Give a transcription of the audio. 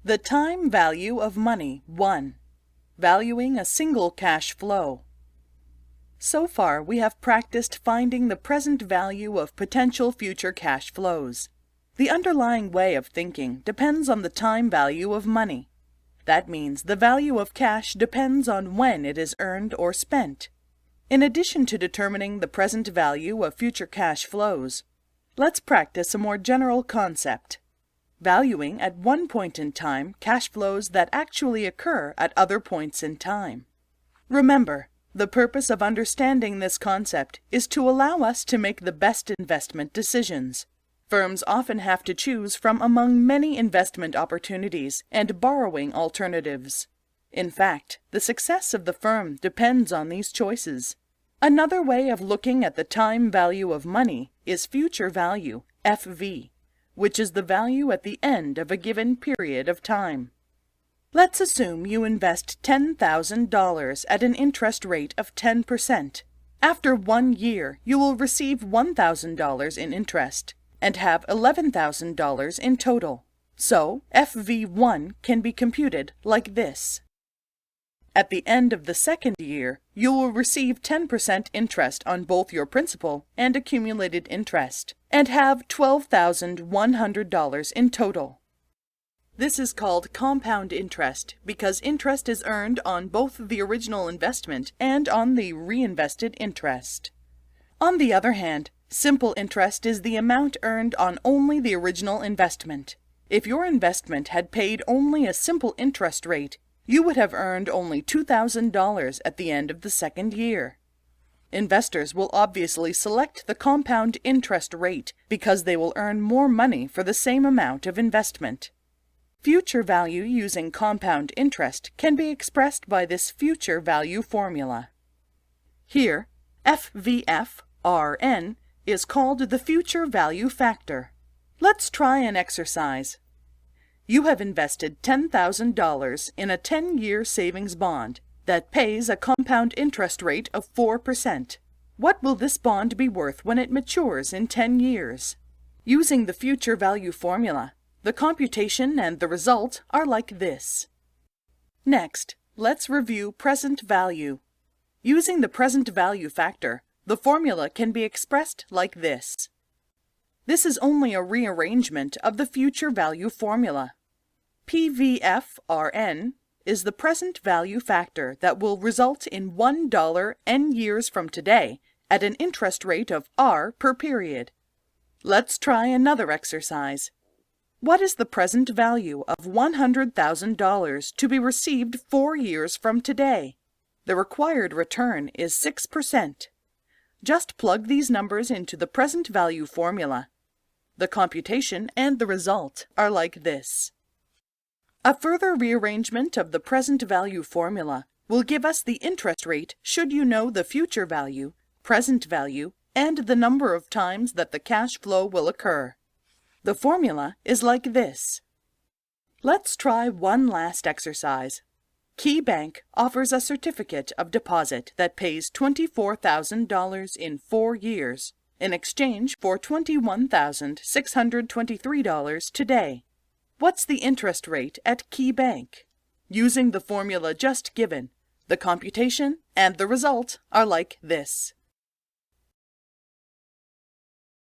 The time value of money 1. Valuing a single cash flow. So far, we have practiced finding the present value of potential future cash flows. The underlying way of thinking depends on the time value of money. That means the value of cash depends on when it is earned or spent. In addition to determining the present value of future cash flows, let's practice a more general concept: valuing at one point in time cash flows that actually occur at other points in time. Remember, the purpose of understanding this concept is to allow us to make the best investment decisions. Firms often have to choose from among many investment opportunities and borrowing alternatives. In fact, the success of the firm depends on these choices. Another way of looking at the time value of money is future value, FV, which is the value at the end of a given period of time. Let's assume you invest $10,000 at an interest rate of 10%. After 1 year, you will receive $1,000 in interest and have $11,000 in total. So, FV1 can be computed like this. At the end of the second year, you will receive 10% interest on both your principal and accumulated interest, and have $12,100 in total. This is called compound interest because interest is earned on both the original investment and on the reinvested interest. On the other hand, simple interest is the amount earned on only the original investment. If your investment had paid only a simple interest rate, you would have earned only $2,000 at the end of the second year. Investors will obviously select the compound interest rate because they will earn more money for the same amount of investment. Future value using compound interest can be expressed by this future value formula. Here, FVF(RN) is called the future value factor. Let's try an exercise. You have invested $10,000 in a 10-year savings bond that pays a compound interest rate of 4%. What will this bond be worth when it matures in 10 years? Using the future value formula, the computation and the result are like this. Next, let's review present value. Using the present value factor, the formula can be expressed like this. This is only a rearrangement of the future value formula. PVF(RN) is the present value factor that will result in $1 n years from today at an interest rate of R per period. Let's try another exercise. What is the present value of $100,000 to be received 4 years from today? The required return is 6%. Just plug these numbers into the present value formula. The computation and the result are like this. A further rearrangement of the present value formula will give us the interest rate should you know the future value, present value, and the number of times that the cash flow will occur. The formula is like this. Let's try one last exercise. Key Bank offers a certificate of deposit that pays $24,000 in 4 years in exchange for $21,623 today. What's the interest rate at Key Bank? Using the formula just given, the computation and the result are like this.